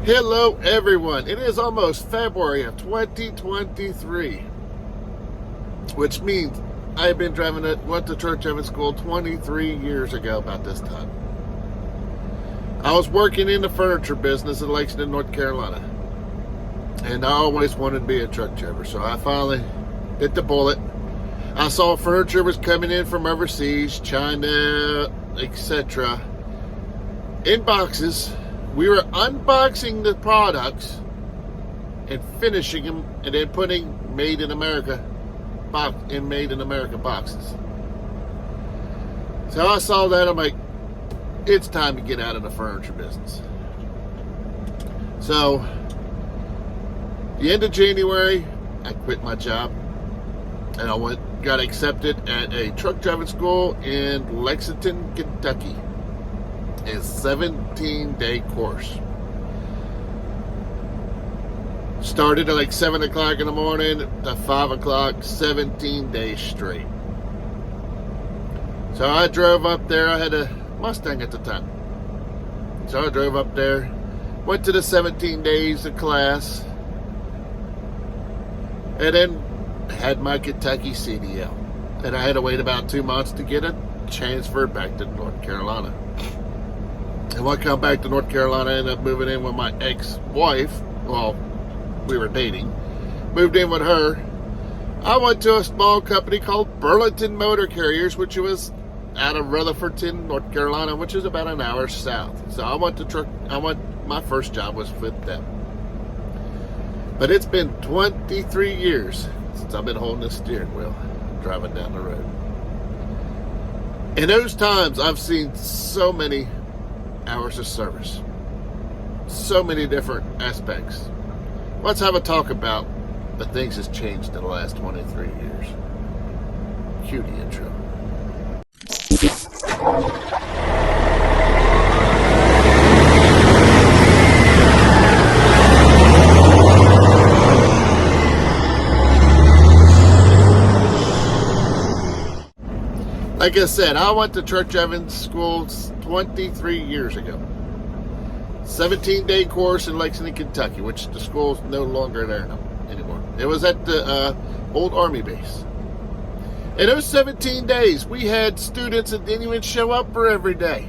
Hello everyone, it is almost February of 2023, which means I've been went to Church Evans School 23 years ago about this time. I was working in the furniture business in Lexington, North Carolina, and I always wanted to be a truck driver, so I finally bit the bullet. I saw furniture was coming in from overseas, China, etc., in boxes. We were unboxing the products and finishing them and then putting Made in America boxes. So I saw that, I'm like, it's time to get out of the furniture business. So, the end of January, I quit my job and I got accepted at a truck driving school in Lexington, Kentucky. A 17-day course. Started at like 7 o'clock in the morning to 5 o'clock, 17 days straight. So I drove up there. I had a Mustang at the time. So I drove up there, went to the 17 days of class, and then had my Kentucky CDL. And I had to wait about 2 months to get it transferred back to North Carolina. And when I come back to North Carolina, I ended up moving in with my ex-wife. Well, we were dating. Moved in with her. I went to a small company called Burlington Motor Carriers, which was out of Rutherfordton, North Carolina, which is about an hour south. So my first job was with them. But it's been 23 years since I've been holding this steering wheel, driving down the road. In those times, I've seen so many hours of service, so many different aspects. Let's have a talk about the things that's changed in the last 23 years. Cue the intro. Like I said, I went to Church Evans School 23 years ago. 17-day course in Lexington, Kentucky, which the school's no longer there anymore. It was at the old Army base. In those 17 days, we had students that didn't even show up for every day.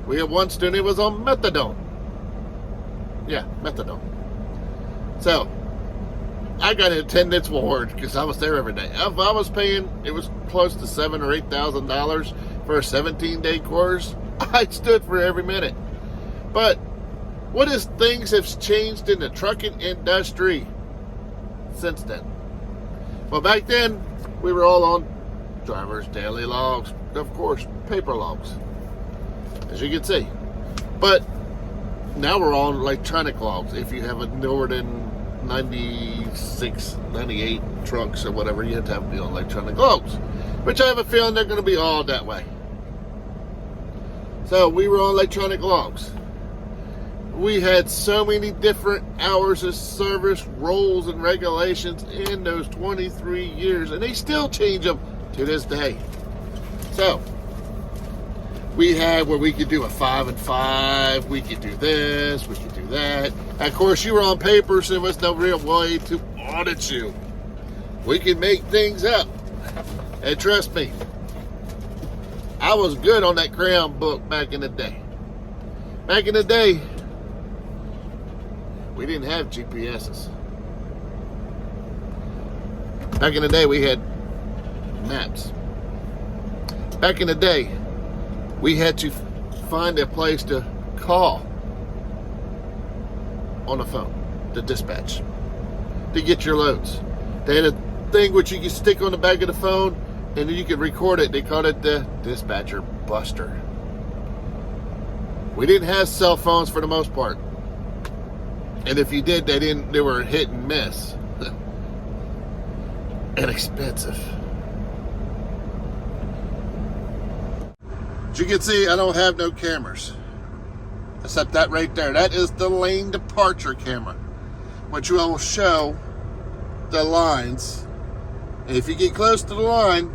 We had one student who was on methadone. Yeah, methadone. So, I got an attendance award because I was there every day. If I was paying, it was close to $7,000 or $8,000 for a 17-day course, I stood for every minute. But what is things have changed in the trucking industry since then? Well, back then, we were all on driver's daily logs, of course, paper logs, as you can see. But now we're on electronic logs. If you have a newer than 96, 98 trucks or whatever, you have to be on electronic logs, which I have a feeling they're going to be all that way. So we were on electronic logs. We had so many different hours of service, rules, and regulations in those 23 years, and they still change them to this day. So we had where we could do a 5 and 5, we could do this, we could do that. Of course, you were on paper, so there was no real way to audit you. We could make things up. And trust me, I was good on that crayon book back in the day. Back in the day, we didn't have GPSs. Back in the day, we had maps. Back in the day, we had to find a place to call on the phone, the dispatch, to get your loads. They had a thing which you could stick on the back of the phone and then you could record it. They called it the dispatcher buster. We didn't have cell phones for the most part. And if you did, they were hit and miss. And expensive. As you can see, I don't have no cameras. Except that right there. That is the lane departure camera, which will show the lines. And if you get close to the line,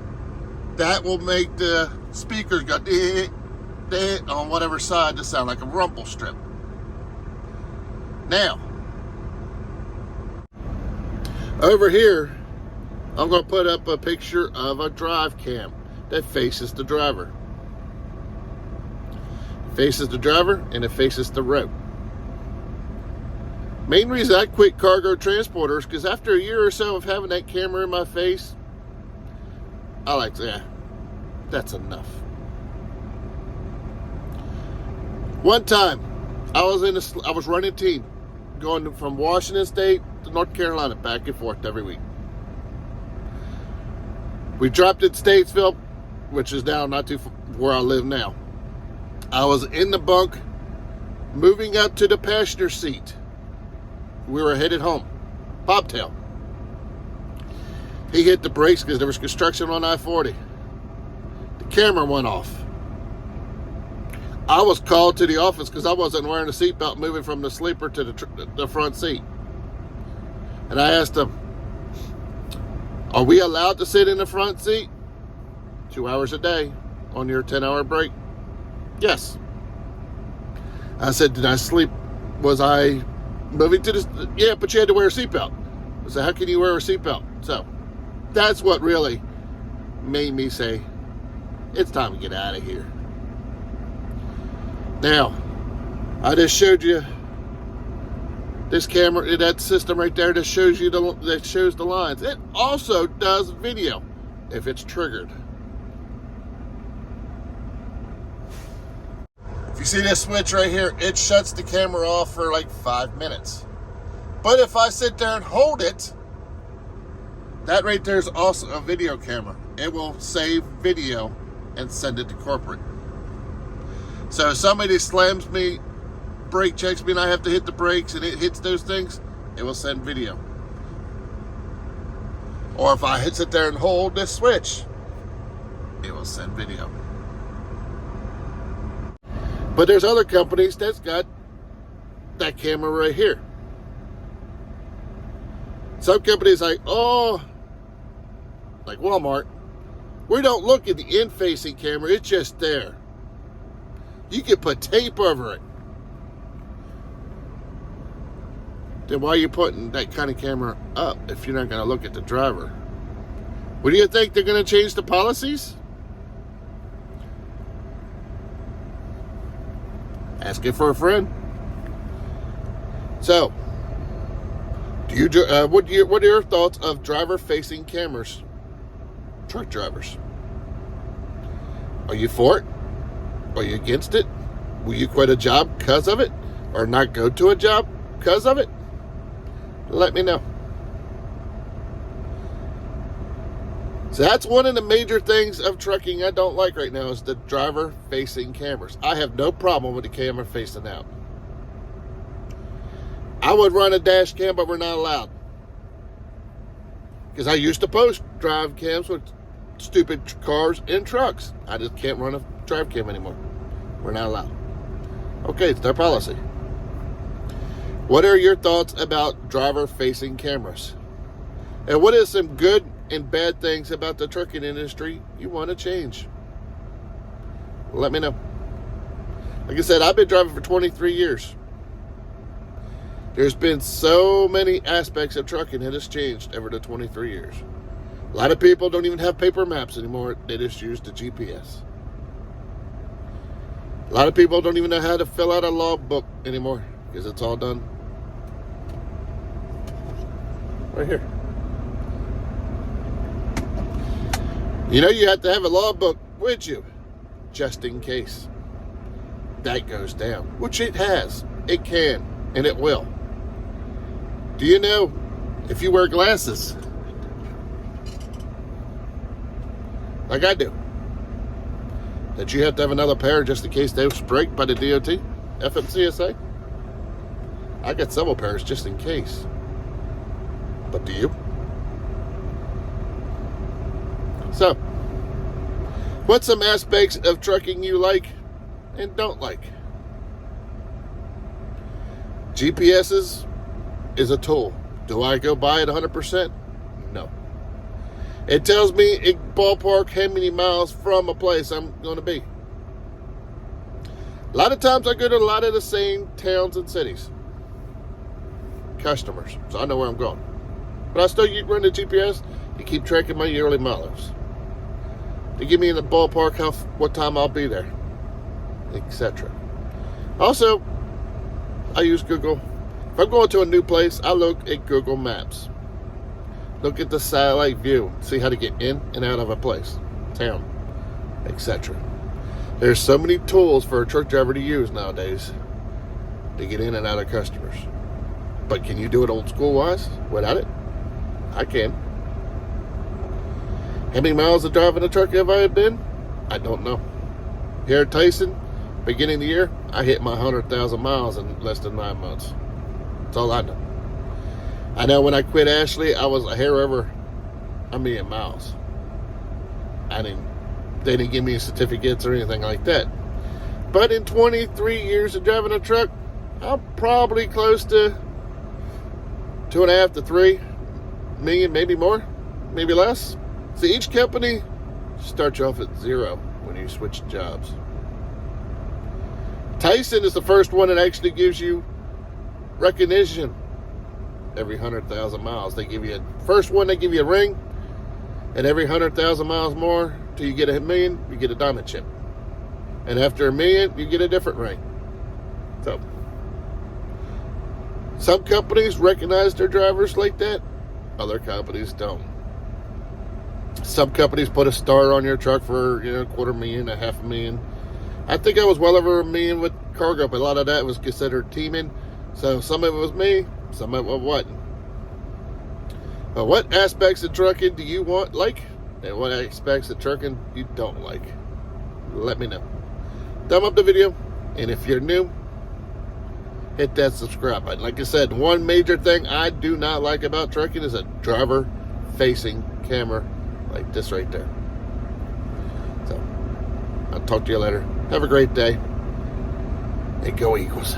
that will make the speakers go on whatever side to sound like a rumble strip. Now, over here, I'm going to put up a picture of a drive cam that faces the driver. It faces the driver and it faces the road. Main reason I quit cargo transporters, because after a year or so of having that camera in my face, I like, yeah, that's enough. One time, I was running a team going from Washington State to North Carolina, back and forth every week. We dropped at Statesville, which is now not too far where I live now. I was in the bunk, moving up to the passenger seat. We were headed home. Bobtail. He hit the brakes because there was construction on I-40. The camera went off. I was called to the office because I wasn't wearing a seatbelt, moving from the sleeper to the front seat. And I asked him, are we allowed to sit in the front seat 2 hours a day on your 10-hour break? Yes. I said, did I sleep? Was I moving to the... Yeah, but you had to wear a seatbelt. I said, how can you wear a seatbelt? So that's what really made me say, it's time to get out of here. Now, I just showed you this camera, that system right there that shows you that shows the lines. It also does video if it's triggered. If you see this switch right here, it shuts the camera off for like 5 minutes. But if I sit there and hold it, that right there is also a video camera. It will save video and send it to corporate. So if somebody slams me, brake checks me, and I have to hit the brakes and it hits those things, it will send video. Or if I sit there and hold this switch, it will send video. But there's other companies that's got that camera right here. Some companies like Walmart, we don't look at the in-facing camera, it's just there. You can put tape over it. Then why are you putting that kind of camera up if you're not going to look at the driver? What do you think, they're going to change the policies? Ask it for a friend. So, what are your thoughts of driver-facing cameras? Truck drivers. Are you for it? Are you against it? Will you quit a job because of it? Or not go to a job because of it? Let me know. So that's one of the major things of trucking I don't like right now, is the driver-facing cameras. I have no problem with the camera facing out. I would run a dash cam, but we're not allowed. Because I used to post drive cams with stupid cars and trucks. I just can't run a drive cam anymore. We're not allowed. Okay, it's their policy. What are your thoughts about driver-facing cameras? And what is some good and bad things about the trucking industry you want to change? Let me know. Like I said, I've been driving for 23 years. There's been so many aspects of trucking that has changed over the 23 years. A lot of people don't even have paper maps anymore. They just use the GPS. A lot of people don't even know how to fill out a logbook anymore because it's all done right here. You know, you have to have a logbook with you just in case that goes down, which it has. It can, and it will. Do you know, if you wear glasses, like I do, that you have to have another pair just in case they was break by the DOT, FMCSA? I got several pairs just in case. But do you? So, what's some aspects of trucking you like and don't like? GPSs is a tool. Do I go by it 100%? No. It tells me in ballpark how many miles from a place I'm going to be. A lot of times I go to a lot of the same towns and cities. customers, so I know where I'm going. But I still run the GPS to keep track of my yearly miles. To give me in the ballpark what time I'll be there, etc. Also, I use Google. If I'm going to a new place, I look at Google Maps. Look at the satellite view, see how to get in and out of a place, town, etc. There's so many tools for a truck driver to use nowadays to get in and out of customers. But can you do it old school wise without it? I can. How many miles of driving a truck have I been? I don't know. Here at Tyson, beginning of the year, I hit my 100,000 miles in less than 9 months. That's all I know. I know when I quit Ashley, I was a hair over a million miles. They didn't give me certificates or anything like that. But in 23 years of driving a truck, I'm probably close to 2.5 to 3 million, maybe more, maybe less. See, each company starts you off at 0 when you switch jobs. Tyson is the first one that actually gives you recognition every 100,000 miles. They give you first one, they give you a ring, and every 100,000 miles more till you get a million, you get a diamond chip. And after a million, you get a different ring. So, some companies recognize their drivers like that, other companies don't. Some companies put a star on your truck for, $250,000, $500,000. I think I was well over $1 million with cargo, but a lot of that was considered teaming. So some of it was me, some of it wasn't. But what aspects of trucking do you like? And what aspects of trucking you don't like? Let me know. Thumb up the video. And if you're new, hit that subscribe button. Like I said, one major thing I do not like about trucking is a driver-facing camera like this right there. So, I'll talk to you later. Have a great day. And go Eagles.